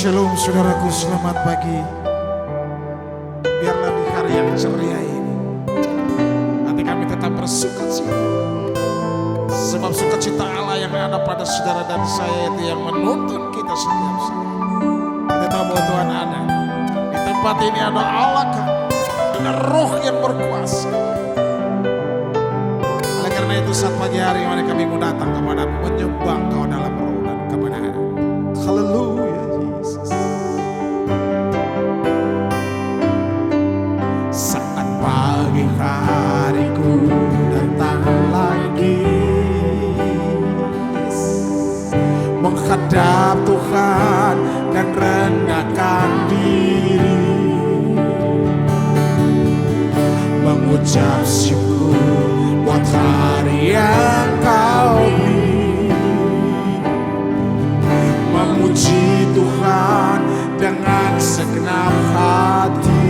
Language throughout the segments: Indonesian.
Shalom saudaraku, selamat pagi. Biarlah di hari yang ceria ini hati kami tetap bersukacita, sebab sukacita Allah yang ada pada saudara dan saya itu yang menuntun kita setiap saat. Kita tahu bahwa Tuhan ada di tempat ini, ada Allah kan, ada Roh yang berkuasa. Oleh karena itu saat pagi hari mari kami mau datang kepadamu, menyembah Kau dalam roh dan kebenaran. Haleluya. Saat pagi hariku datang lagi menghadap Tuhan dan rendahkan diri, mengucap syukur buat hari yang Kau beri, memuji Tuhan dengan segenap hati.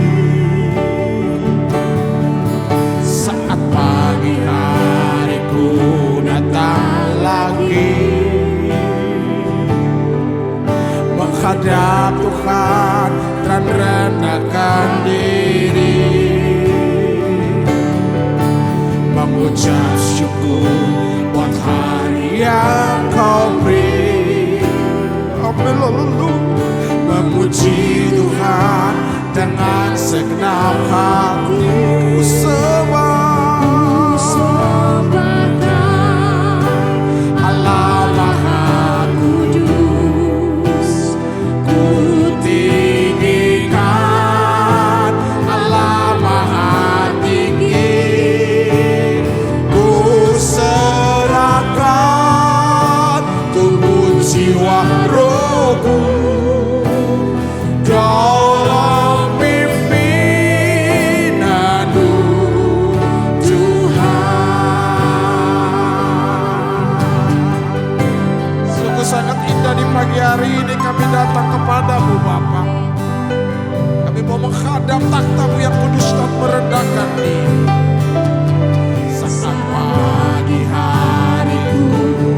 Saat pagi hariku datang lagi menghadap Tuhan dan rendahkan diri, mengucap syukur buat hari yang Kau beri. Memuji Tuhan dengan segenap hati. Allah Maha Kudus, ku tinggikan. Allah Maha Tinggi, ku serahkan tubuh jiwa rohku dalam pimpinan-Mu Tuhan. Sungguh sangat indah di pagi hari ini kami datang kepadamu Bapa. Kami mau menghadap takhta-Mu yang kudus dan merendahkan diri. Saat pagi hariku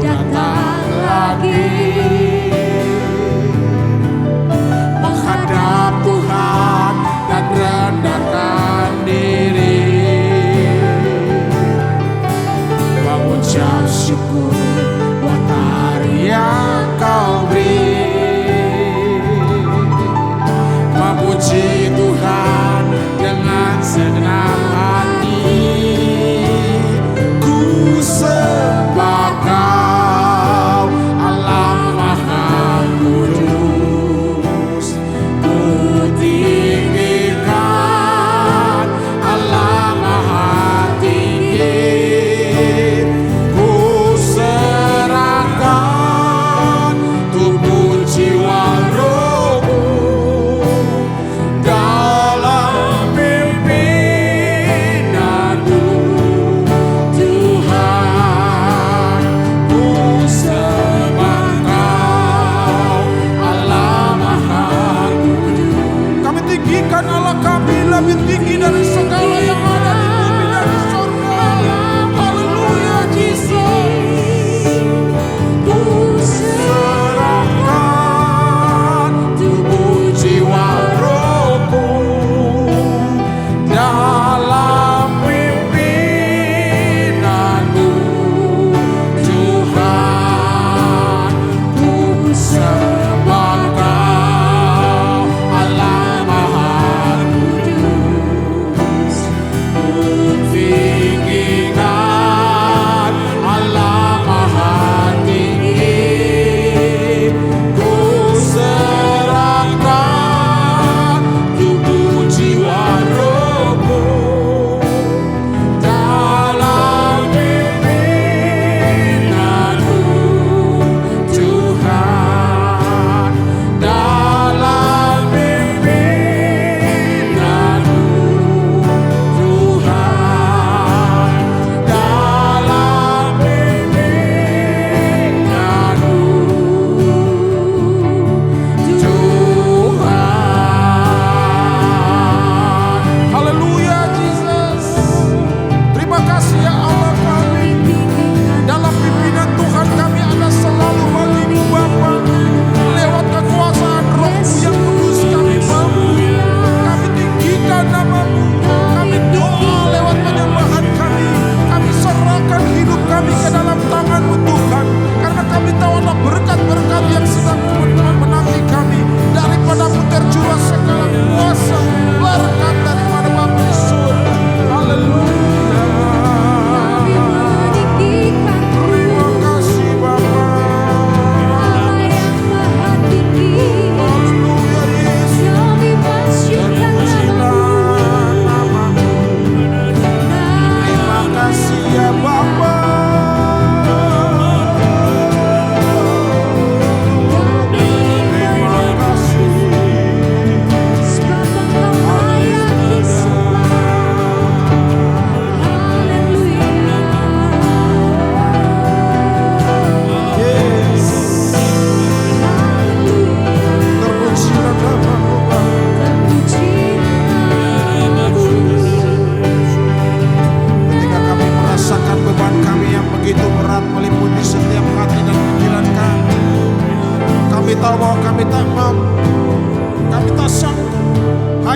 datang lagi menghadap Tuhan dan rendahkan diri, mengucap syukur buat hari yang Kau beri, memuji Tuhan dengan segenap hati. Ku sembah Kau Allah Maha Kudus, ku tinggikan. Allah Maha Tinggi, ku serahkan tubuh jiwa rohku dalam pimpinan-Mu Tuhan. Ku sembah Kau Allah Maha Kudus. Kami tinggikan Allah kami lebih tinggi dari segala yang ada di bumi dan di surga. Haleluya Jesus. Ku serahkan tubuh jiwa rohku dalam pimpinan-Mu Tuhan. Ku sembah Kau Allah Maha Kudus,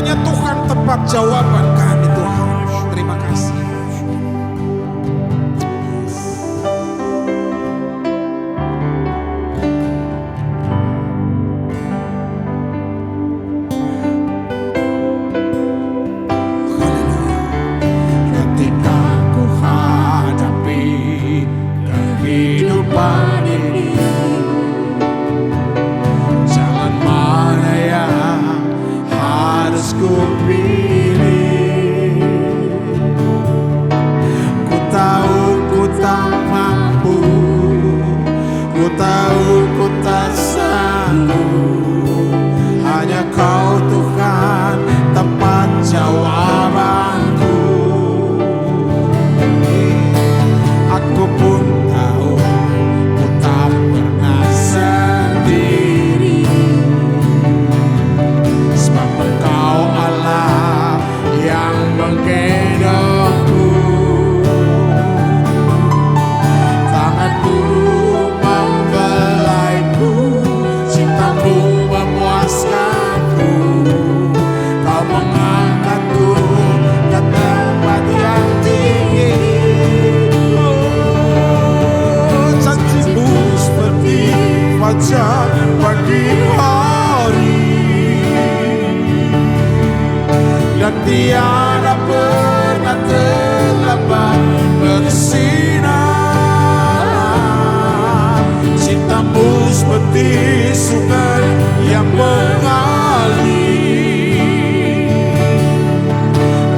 Hanya Tuhan tempat jawaban kami Tuhan. Terima kasih. Ketika ku hadapi kehidupan ini, jalan mana yang harus ku pilih? Ku tahu ku tak mampu, ku tahu ku tak sanggup. Hanya Kau Tuhan tempat jawabanku. Aku pun tahu ku tak pernah sendiri, sebab Engkau Allah yang menggendongku. Tanganmu membelaiku, cintamu memuaskanku. Kau mengangkatku ke tempat yang tinggi. Janjimu seperti fajar pagi hari, dan tiada pernah terlambat bersinar. Cintamu seperti sungai yang mengalir,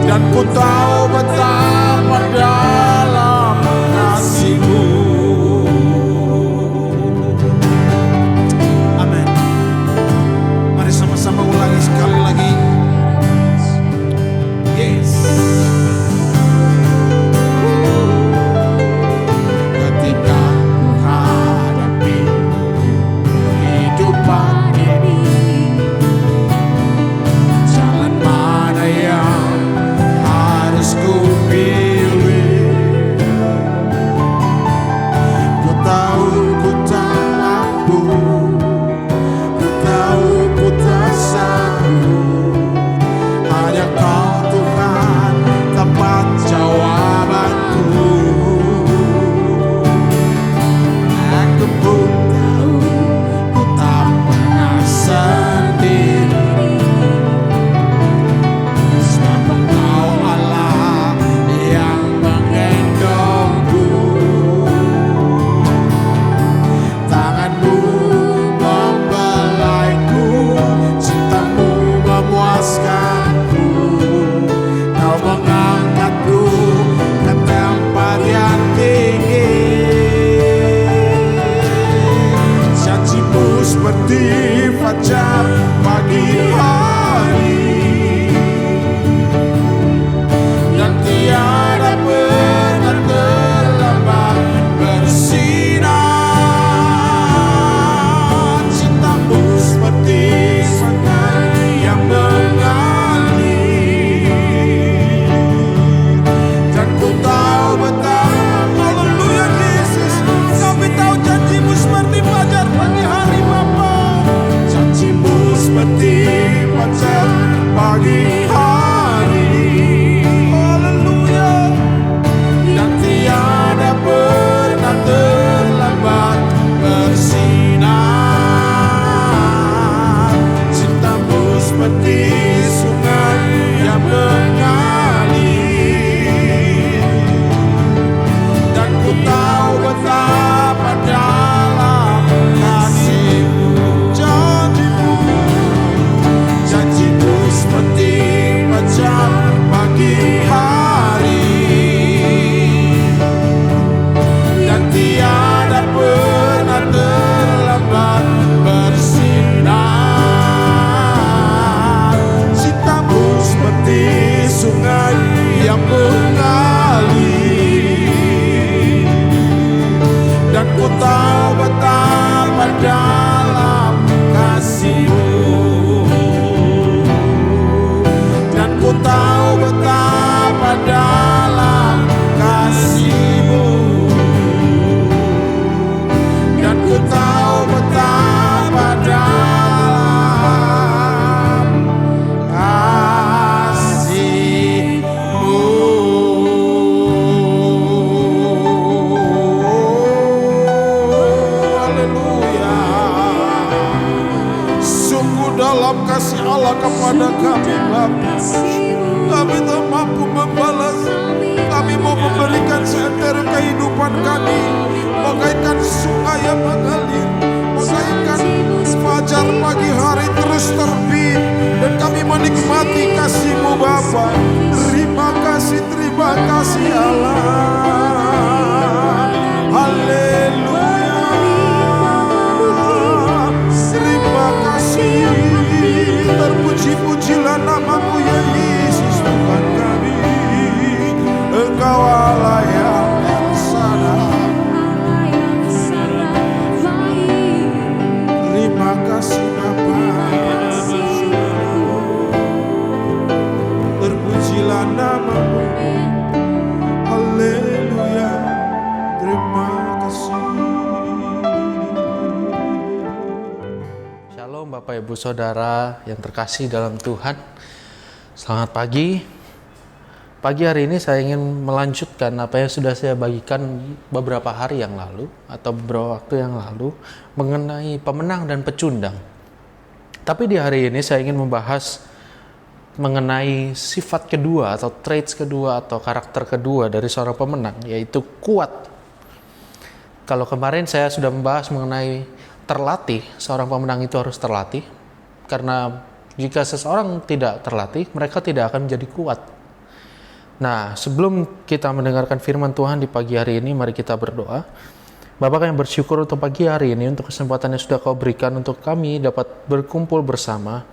dan ku tahu betapa dalam kasih-Mu. Amin. Mari sama-sama ulangi sekali lagi. Yes. Ketika ku hadapi kehidupan ini, jalan mana yang harus ku pilih? Ku tahu ku tak mampu, ku tahu ku tak sanggup. Hanya Kau Tuhan tempat jawabanku. Aku pun tahu ku tak pernah sendiri, sebab Engkau Allah yang menggendongku. Tanganmu membelaiku, cintamu memuaskanku. Kau mengangkatku ke tempat yang tinggi. Janjimu seperti fajar pagi hari, dan tiada pernah terlambat bersinar. Cintamu seperti sungai yang mengalir, dan ku tahu betapa, haleluya Yesus, kami tahu janjimu seperti fajar pagi hari Bapa. Janjimu seperti fajar pagi hari, haleluya, dan tiada pernah terlambat bersinar. Cintamu seperti sungai yang mengalir, dan ku tahu betapa dalam kasih-Mu. Janjimu seperti Kami tak mampu membalas. Kami mau memberikan seantero kehidupan kami, bagaikan sungai yang mengalir, bagaikan fajar pagi hari terus terbit, dan kami menikmati kasih-Mu Bapa. Terima kasih Allah. Haleluya. Terima kasih. Terpuji-pujilah nama-Mu ya Yesus Tuhan kami. Engkau Allah yang sangat. Terima kasih Bapa. Terpujilah nama-Mu. Haleluya. Terima kasih. Shalom Bapak Ibu Saudara yang terkasih dalam Tuhan. Selamat pagi. Pagi hari ini saya ingin melanjutkan apa yang sudah saya bagikan beberapa hari yang lalu atau beberapa waktu yang lalu mengenai pemenang dan pecundang. Tapi di hari ini saya ingin membahas mengenai sifat kedua atau traits kedua atau karakter kedua dari seorang pemenang, yaitu kuat. Kalau kemarin saya sudah membahas mengenai terlatih, seorang pemenang itu harus terlatih, karena jika seseorang tidak terlatih, mereka tidak akan menjadi kuat. Nah, sebelum kita mendengarkan firman Tuhan di pagi hari ini, mari kita berdoa. Bapa, kami bersyukur untuk pagi hari ini, untuk kesempatan yang sudah Kau berikan untuk kami dapat berkumpul bersama.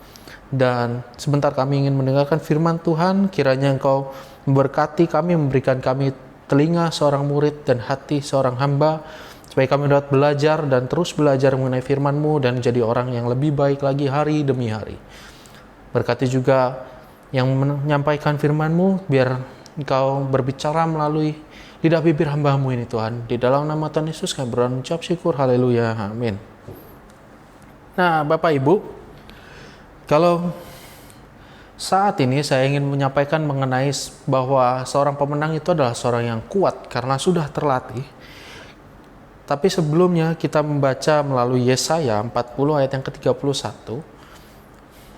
Dan sebentar kami ingin mendengarkan firman Tuhan, kiranya Engkau memberkati kami, memberikan kami telinga seorang murid dan hati seorang hamba, supaya kami dapat belajar dan terus belajar mengenai firman-Mu dan jadi orang yang lebih baik lagi hari demi hari. Berkati juga yang menyampaikan firman-Mu, biar Engkau berbicara melalui lidah bibir hamba-Mu ini Tuhan. Di dalam nama Tuhan Yesus kami berucap syukur, haleluya, amin. Nah Bapak Ibu, kalau saat ini saya ingin menyampaikan mengenai bahwa seorang pemenang itu adalah seorang yang kuat karena sudah terlatih. Tapi sebelumnya kita membaca melalui Yesaya 40 ayat yang ke-31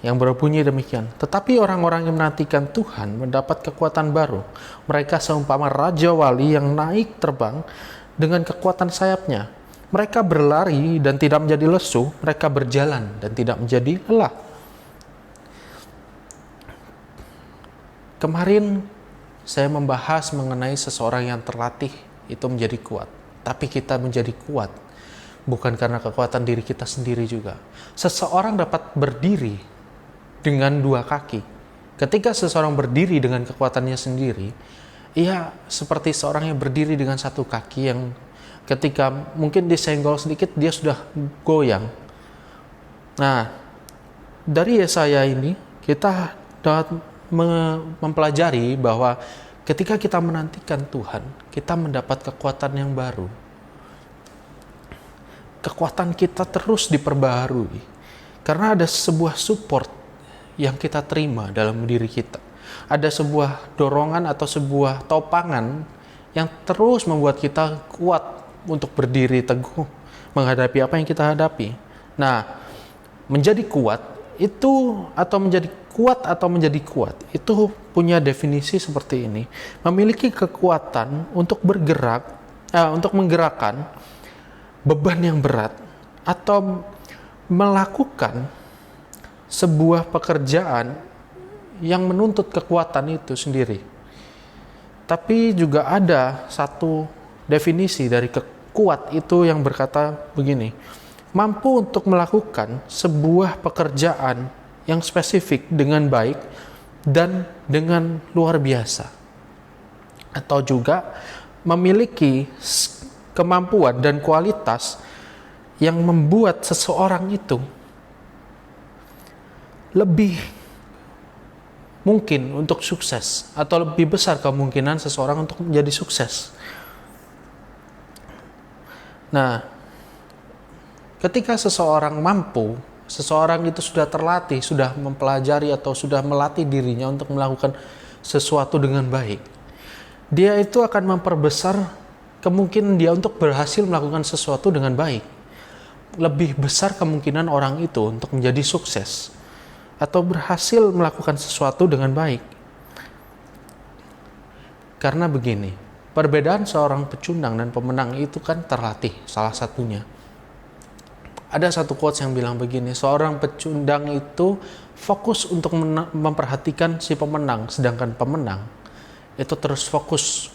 yang berbunyi demikian. Tetapi orang-orang yang menantikan Tuhan mendapat kekuatan baru. Mereka seumpama raja wali yang naik terbang dengan kekuatan sayapnya. Mereka berlari dan tidak menjadi lesu. Mereka berjalan dan tidak menjadi lelah. Kemarin saya membahas mengenai seseorang yang terlatih itu menjadi kuat. Tapi kita menjadi kuat bukan karena kekuatan diri kita sendiri juga. Seseorang dapat berdiri dengan dua kaki. Ketika seseorang berdiri dengan kekuatannya sendiri, ia seperti seorang yang berdiri dengan satu kaki yang ketika mungkin disenggol sedikit dia sudah goyang. Nah, dari Yesaya ini kita dapat mempelajari bahwa ketika kita menantikan Tuhan, kita mendapat kekuatan yang baru. Kekuatan kita terus diperbaharui karena ada sebuah support yang kita terima dalam diri kita. Ada sebuah dorongan atau sebuah topangan yang terus membuat kita kuat untuk berdiri teguh menghadapi apa yang kita hadapi. Nah, menjadi kuat itu atau menjadi kuat itu punya definisi seperti ini. Memiliki kekuatan untuk bergerak, untuk menggerakkan beban yang berat atau melakukan sebuah pekerjaan yang menuntut kekuatan itu sendiri. Tapi juga ada satu definisi dari kuat itu yang berkata begini, mampu untuk melakukan sebuah pekerjaan yang spesifik dengan baik dan dengan luar biasa, atau juga memiliki kemampuan dan kualitas yang membuat seseorang itu lebih mungkin untuk sukses, atau lebih besar kemungkinan seseorang untuk menjadi sukses. Nah, ketika seseorang mampu, seseorang itu sudah terlatih, sudah mempelajari atau sudah melatih dirinya untuk melakukan sesuatu dengan baik, dia itu akan memperbesar kemungkinan dia untuk berhasil melakukan sesuatu dengan baik. Lebih besar kemungkinan orang itu untuk menjadi sukses. atau berhasil melakukan sesuatu dengan baik. Karena begini, perbedaan seorang pecundang dan pemenang itu kan terlatih, salah satunya. Ada satu quotes yang bilang begini, seorang pecundang itu fokus untuk memperhatikan si pemenang, sedangkan pemenang itu terus fokus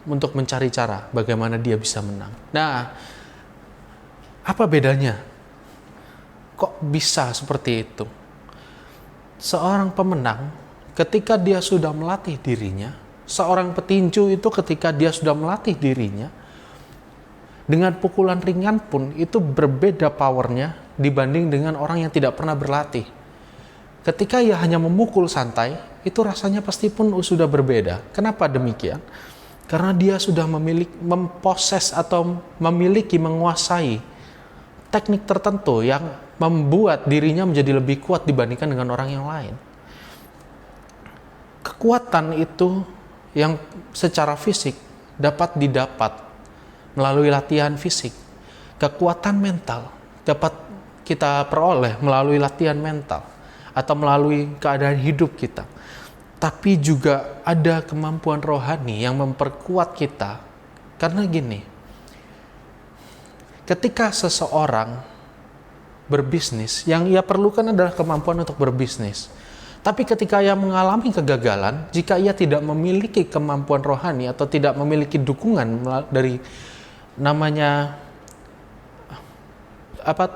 untuk mencari cara bagaimana dia bisa menang. Nah, apa bedanya? Kok bisa seperti itu? Seorang pemenang ketika dia sudah melatih dirinya, seorang petinju itu ketika dia sudah melatih dirinya, dengan pukulan ringan pun itu berbeda powernya dibanding dengan orang yang tidak pernah berlatih. Ketika ia hanya memukul santai, itu rasanya pasti pun sudah berbeda. Kenapa demikian? Karena dia sudah memproses atau menguasai teknik tertentu yang membuat dirinya menjadi lebih kuat dibandingkan dengan orang yang lain. Kekuatan itu yang secara fisik dapat didapat melalui latihan fisik. Kekuatan mental dapat kita peroleh melalui latihan mental atau melalui keadaan hidup kita. Tapi juga ada kemampuan rohani yang memperkuat kita. Karena gini, ketika seseorang berbisnis, yang ia perlukan adalah kemampuan untuk berbisnis. Tapi ketika ia mengalami kegagalan, jika ia tidak memiliki kemampuan rohani atau tidak memiliki dukungan dari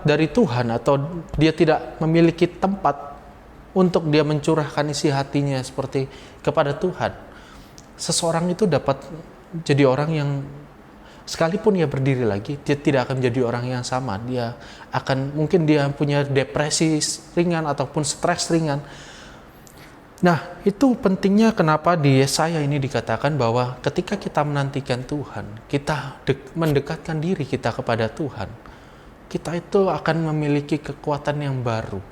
dari Tuhan, atau dia tidak memiliki tempat untuk dia mencurahkan isi hatinya seperti kepada Tuhan, seseorang itu dapat jadi orang yang sekalipun ia berdiri lagi, dia tidak akan menjadi orang yang sama. Mungkin dia punya depresi ringan ataupun stres ringan. Nah, itu pentingnya kenapa di Yesaya ini dikatakan bahwa ketika kita menantikan Tuhan, kita mendekatkan diri kita kepada Tuhan, kita itu akan memiliki kekuatan yang baru.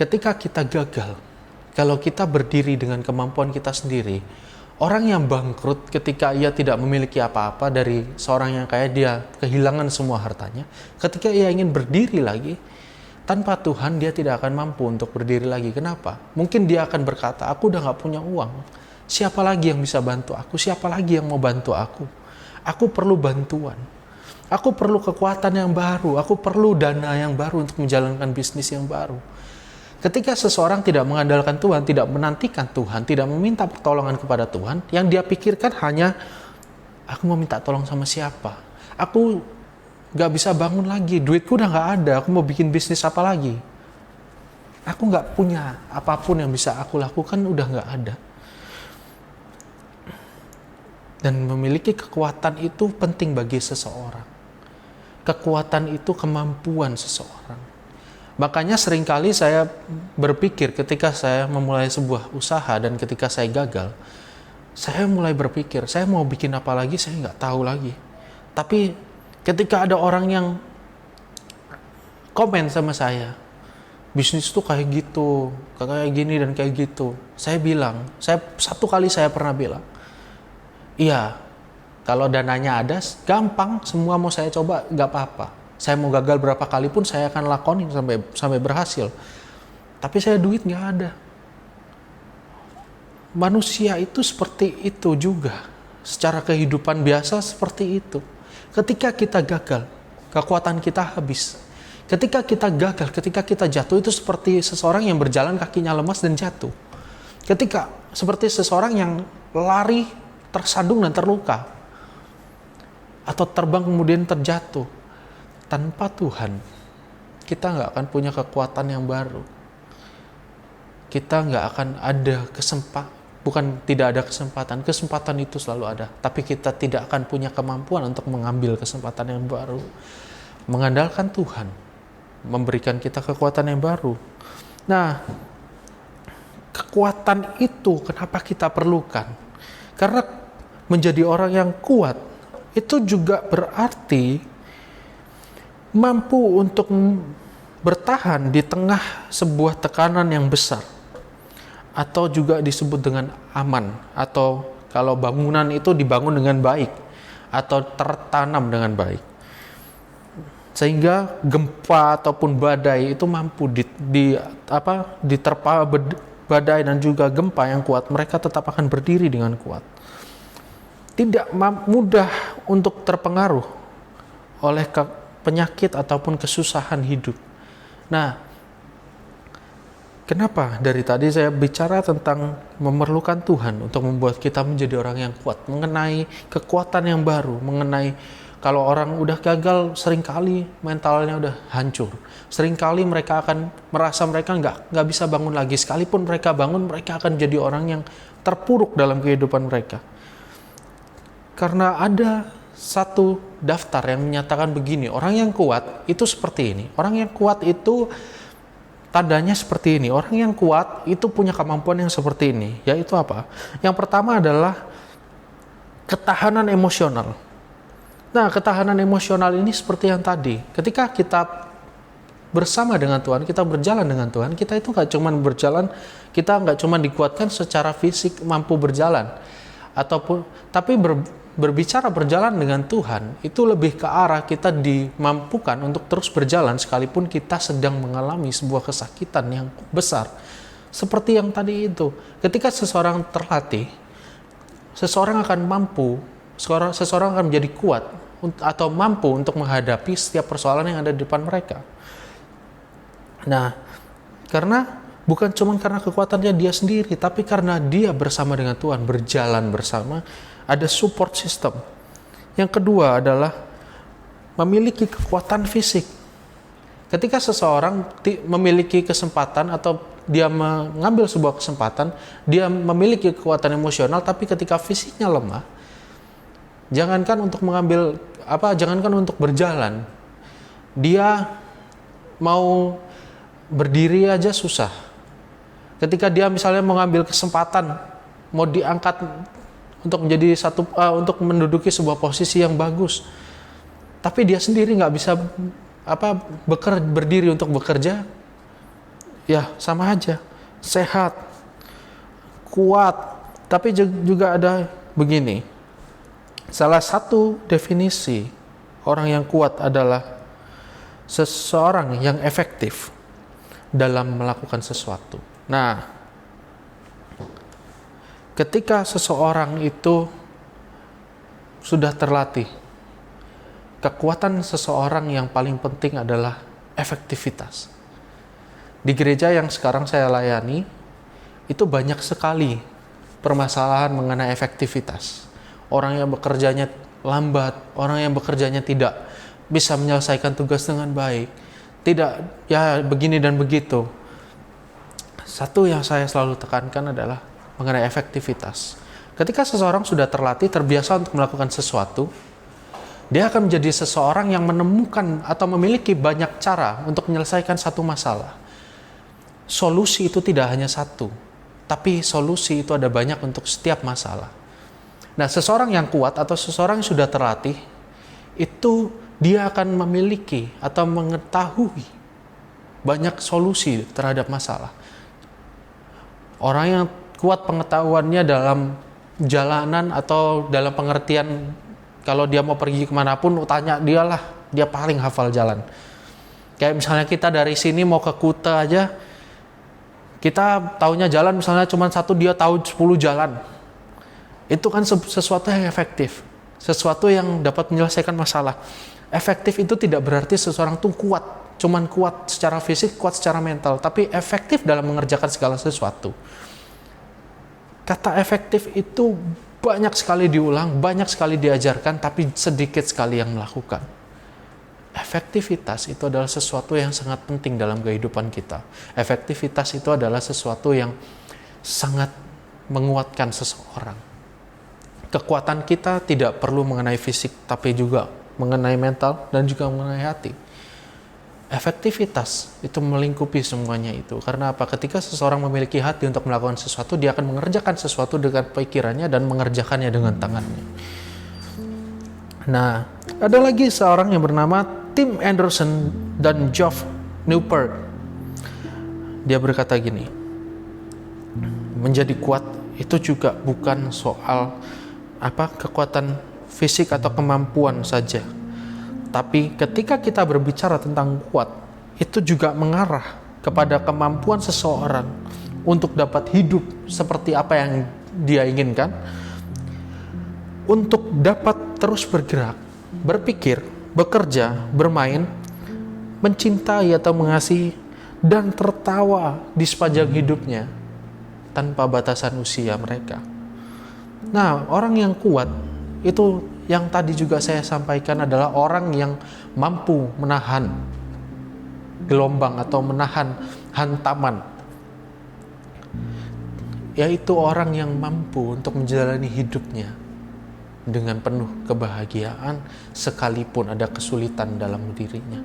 Ketika kita gagal, kalau kita berdiri dengan kemampuan kita sendiri, orang yang bangkrut ketika ia tidak memiliki apa-apa dari seorang yang kaya, dia kehilangan semua hartanya, ketika ia ingin berdiri lagi, tanpa Tuhan dia tidak akan mampu untuk berdiri lagi. Kenapa? Mungkin dia akan berkata, aku udah gak punya uang. Siapa lagi yang bisa bantu aku? Siapa lagi yang mau bantu aku? Aku perlu bantuan. Aku perlu kekuatan yang baru. Aku perlu dana yang baru untuk menjalankan bisnis yang baru. Ketika seseorang tidak mengandalkan Tuhan, tidak menantikan Tuhan, tidak meminta pertolongan kepada Tuhan, yang dia pikirkan hanya, aku mau minta tolong sama siapa? Aku gak bisa bangun lagi, duitku udah gak ada, aku mau bikin bisnis apa lagi? Aku gak punya apapun yang bisa aku lakukan, udah gak ada. Dan memiliki kekuatan itu penting bagi seseorang. Kekuatan itu kemampuan seseorang. Makanya seringkali saya berpikir ketika saya memulai sebuah usaha dan ketika saya gagal, saya mulai berpikir, saya mau bikin apa lagi, saya gak tahu lagi. Tapi ketika ada orang yang komen sama saya, bisnis tuh kayak gitu, kayak gini dan kayak gitu, saya satu kali saya pernah bilang, iya, kalau dananya ada, gampang, semua mau saya coba, gak apa-apa. Saya mau gagal berapa kali pun saya akan lakonin sampai berhasil. Tapi saya duit gak ada. Manusia itu seperti itu juga. Secara kehidupan biasa seperti itu. Ketika kita gagal, kekuatan kita habis. Ketika kita gagal, ketika kita jatuh, itu seperti seseorang yang berjalan kakinya lemas dan jatuh. Ketika seperti seseorang yang lari, tersandung dan terluka. Atau terbang kemudian terjatuh. Tanpa Tuhan, kita nggak akan punya kekuatan yang baru. Kita nggak akan ada tidak ada kesempatan itu selalu ada. Tapi kita tidak akan punya kemampuan untuk mengambil kesempatan yang baru. Mengandalkan Tuhan, memberikan kita kekuatan yang baru. Nah, kekuatan itu kenapa kita perlukan? Karena menjadi orang yang kuat, itu juga berarti mampu untuk bertahan di tengah sebuah tekanan yang besar, atau juga disebut dengan aman, atau kalau bangunan itu dibangun dengan baik atau tertanam dengan baik. sehingga gempa ataupun badai itu mampu diterpa badai dan juga gempa yang kuat, mereka tetap akan berdiri dengan kuat. Tidak mudah untuk terpengaruh oleh penyakit ataupun kesusahan hidup. Nah, kenapa dari tadi saya bicara tentang memerlukan Tuhan untuk membuat kita menjadi orang yang kuat, mengenai kekuatan yang baru, mengenai kalau orang udah gagal, seringkali mentalnya udah hancur. Seringkali mereka akan merasa mereka nggak bisa bangun lagi. Sekalipun mereka bangun, mereka akan jadi orang yang terpuruk dalam kehidupan mereka. Karena ada satu daftar yang menyatakan begini, orang yang kuat itu seperti ini. Orang yang kuat itu tandanya seperti ini. Orang yang kuat itu punya kemampuan yang seperti ini. Yaitu apa? Yang pertama adalah ketahanan emosional. Nah, ketahanan emosional ini seperti yang tadi. Ketika kita bersama dengan Tuhan, kita berjalan dengan Tuhan, kita itu nggak cuma berjalan, kita nggak cuma dikuatkan secara fisik mampu berjalan, tapi berbicara berjalan dengan Tuhan itu lebih ke arah kita dimampukan untuk terus berjalan sekalipun kita sedang mengalami sebuah kesakitan yang besar. Seperti yang tadi itu, ketika seseorang terlatih, seseorang akan menjadi kuat atau mampu untuk menghadapi setiap persoalan yang ada di depan mereka. Nah, bukan cuma karena kekuatannya dia sendiri, tapi karena dia bersama dengan Tuhan, berjalan bersama, ada support system. Yang kedua adalah memiliki kekuatan fisik. Ketika seseorang memiliki kesempatan atau dia mengambil sebuah kesempatan, dia memiliki kekuatan emosional, tapi ketika fisiknya lemah, jangankan untuk berjalan, dia mau berdiri aja susah. Ketika dia misalnya mengambil kesempatan, mau diangkat untuk untuk menduduki sebuah posisi yang bagus, tapi dia sendiri nggak bisa berdiri untuk bekerja, ya sama aja. Sehat, kuat, tapi juga ada begini. Salah satu definisi orang yang kuat adalah seseorang yang efektif dalam melakukan sesuatu. Nah, ketika seseorang itu sudah terlatih, kekuatan seseorang yang paling penting adalah efektivitas. Di gereja yang sekarang saya layani, itu banyak sekali permasalahan mengenai efektivitas. Orang yang bekerjanya lambat, orang yang bekerjanya tidak bisa menyelesaikan tugas dengan baik, tidak, ya begini dan begitu. Satu yang saya selalu tekankan adalah mengenai efektivitas. Ketika seseorang sudah terlatih, terbiasa untuk melakukan sesuatu, dia akan menjadi seseorang yang menemukan atau memiliki banyak cara untuk menyelesaikan satu masalah. Solusi itu tidak hanya satu, tapi solusi itu ada banyak untuk setiap masalah. Nah, seseorang yang kuat atau seseorang yang sudah terlatih, itu dia akan memiliki atau mengetahui banyak solusi terhadap masalah. Orang yang kuat pengetahuannya dalam jalanan atau dalam pengertian kalau dia mau pergi kemanapun, tanya dialah, dia paling hafal jalan. Kayak misalnya kita dari sini mau ke Kuta aja, kita taunya jalan misalnya cuma satu, dia tahu 10 jalan. Itu kan sesuatu yang efektif, sesuatu yang dapat menyelesaikan masalah. Efektif itu tidak berarti seseorang tuh kuat, cuman kuat secara fisik, kuat secara mental, tapi efektif dalam mengerjakan segala sesuatu. Kata efektif itu banyak sekali diulang, banyak sekali diajarkan, tapi sedikit sekali yang melakukan. Efektivitas itu adalah sesuatu yang sangat penting dalam kehidupan kita. Efektivitas itu adalah sesuatu yang sangat menguatkan seseorang. Kekuatan kita tidak perlu mengenai fisik, tapi juga mengenai mental dan juga mengenai hati. Efektivitas itu melingkupi semuanya itu. Karena apa? Ketika seseorang memiliki hati untuk melakukan sesuatu, dia akan mengerjakan sesuatu dengan pikirannya dan mengerjakannya dengan tangannya. Nah, ada lagi seorang yang bernama Tim Anderson dan Geoff Newport. Dia berkata gini, menjadi kuat itu juga bukan soal kekuatan fisik atau kemampuan saja, Tapi ketika kita berbicara tentang kuat, itu juga mengarah kepada kemampuan seseorang untuk dapat hidup seperti apa yang dia inginkan, untuk dapat terus bergerak, berpikir, bekerja, bermain, mencintai atau mengasihi, dan tertawa di sepanjang hidupnya tanpa batasan usia mereka. Nah, orang yang kuat itu yang tadi juga saya sampaikan adalah orang yang mampu menahan gelombang atau menahan hantaman, yaitu orang yang mampu untuk menjalani hidupnya dengan penuh kebahagiaan sekalipun ada kesulitan dalam dirinya.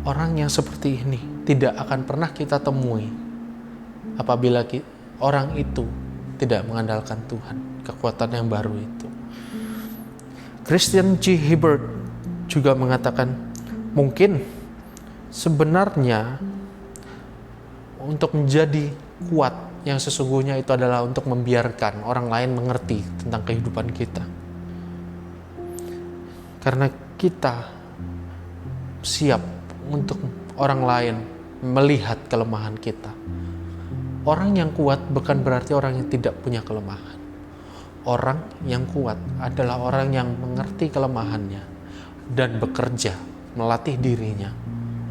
Orang yang seperti ini tidak akan pernah kita temui apabila orang itu tidak mengandalkan Tuhan, kekuatan yang baru itu. Christian G. Hibbert juga mengatakan, mungkin sebenarnya untuk menjadi kuat yang sesungguhnya itu adalah untuk membiarkan orang lain mengerti tentang kehidupan kita. Karena kita siap untuk orang lain melihat kelemahan kita. Orang yang kuat bukan berarti orang yang tidak punya kelemahan. Orang yang kuat adalah orang yang mengerti kelemahannya dan bekerja, melatih dirinya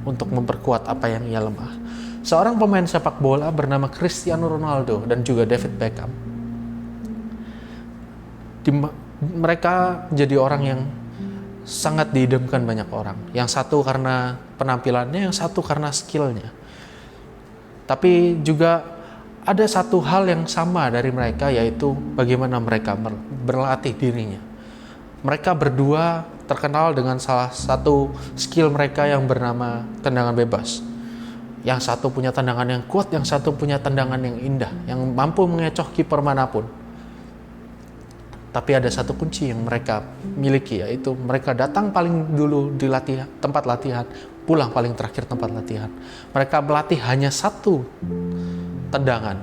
untuk memperkuat apa yang ia lemah. Seorang pemain sepak bola bernama Cristiano Ronaldo dan juga David Beckham. Mereka jadi orang yang sangat diidamkan banyak orang. Yang satu karena penampilannya, yang satu karena skillnya. Tapi juga ada satu hal yang sama dari mereka, yaitu bagaimana mereka berlatih dirinya. Mereka berdua terkenal dengan salah satu skill mereka yang bernama tendangan bebas. Yang satu punya tendangan yang kuat, yang satu punya tendangan yang indah, yang mampu mengecoh kiper manapun. Tapi ada satu kunci yang mereka miliki, yaitu mereka datang paling dulu di tempat latihan, pulang paling terakhir tempat latihan. Mereka melatih hanya satu tendangan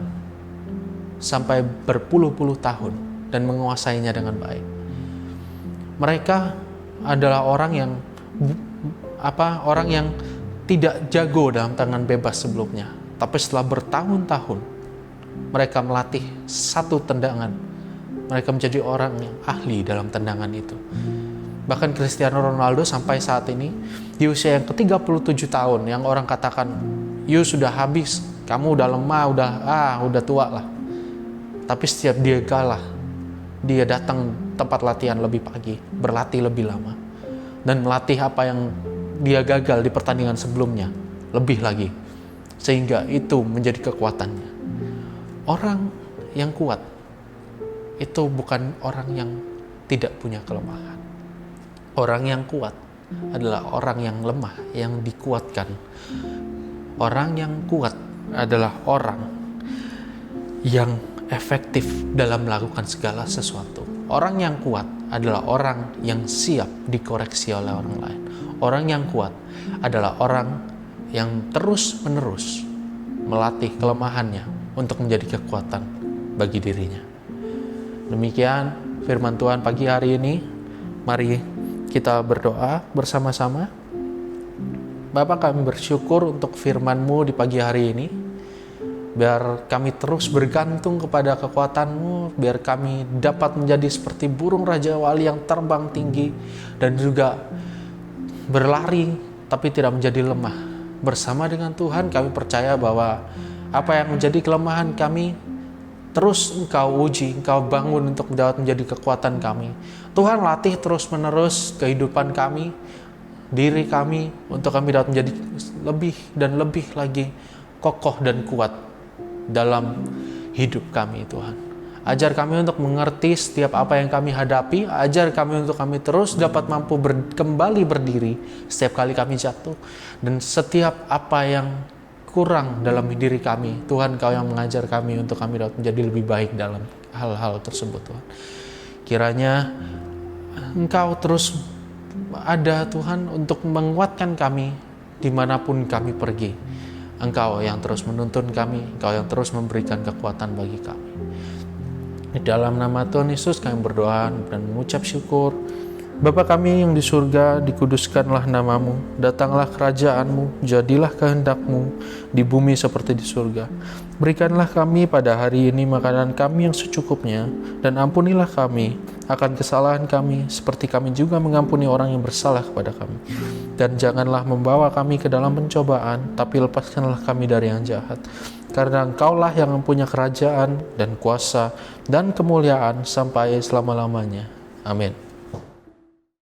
sampai berpuluh-puluh tahun dan menguasainya dengan baik. Mereka adalah orang yang tidak jago dalam tendangan bebas sebelumnya, tapi setelah bertahun-tahun mereka melatih satu tendangan, mereka menjadi orang yang ahli dalam tendangan itu. Bahkan Cristiano Ronaldo sampai saat ini di usia yang ke-37 tahun, yang orang katakan, "You sudah habis, kamu udah lemah, udah tua lah." Tapi setiap dia kalah, dia datang tempat latihan lebih pagi, berlatih lebih lama, dan melatih apa yang dia gagal di pertandingan sebelumnya lebih lagi, sehingga itu menjadi kekuatannya. Orang yang kuat itu bukan orang yang tidak punya kelemahan. Orang yang kuat adalah orang yang lemah, yang dikuatkan. Orang yang kuat adalah orang yang efektif dalam melakukan segala sesuatu. Orang yang kuat adalah orang yang siap dikoreksi oleh orang lain. Orang yang kuat adalah orang yang terus-menerus melatih kelemahannya untuk menjadi kekuatan bagi dirinya. Demikian firman Tuhan pagi hari ini. Mari kita berdoa bersama-sama. Bapa, kami bersyukur untuk firman-Mu di pagi hari ini. Biar kami terus bergantung kepada kekuatan-Mu, biar kami dapat menjadi seperti burung Raja Wali yang terbang tinggi dan juga berlari tapi tidak menjadi lemah. Bersama dengan Tuhan kami percaya bahwa apa yang menjadi kelemahan kami terus Engkau uji, Engkau bangun untuk dapat menjadi kekuatan kami. Tuhan, latih terus-menerus kehidupan kami, diri kami, untuk kami dapat menjadi lebih dan lebih lagi kokoh dan kuat dalam hidup kami. Tuhan, ajar kami untuk mengerti setiap apa yang kami hadapi. Ajar kami untuk kami terus dapat mampu kembali berdiri setiap kali kami jatuh. Dan setiap apa yang kurang dalam diri kami, Tuhan, Kau yang mengajar kami untuk kami dapat menjadi lebih baik dalam hal-hal tersebut. Tuhan, kiranya Engkau terus ada, Tuhan, untuk menguatkan kami dimanapun kami pergi. Engkau yang terus menuntun kami, Engkau yang terus memberikan kekuatan bagi kami. Di dalam nama Tuhan Yesus kami berdoa dan mengucap syukur. Bapa kami yang di surga, dikuduskanlah namamu, datanglah kerajaanmu, jadilah kehendakmu di bumi seperti di surga. Berikanlah kami pada hari ini makanan kami yang secukupnya, dan ampunilah kami akan kesalahan kami, seperti kami juga mengampuni orang yang bersalah kepada kami. Dan janganlah membawa kami ke dalam pencobaan, tapi lepaskanlah kami dari yang jahat. Karena Engkaulah yang mempunyai kerajaan dan kuasa dan kemuliaan sampai selama-lamanya. Amin.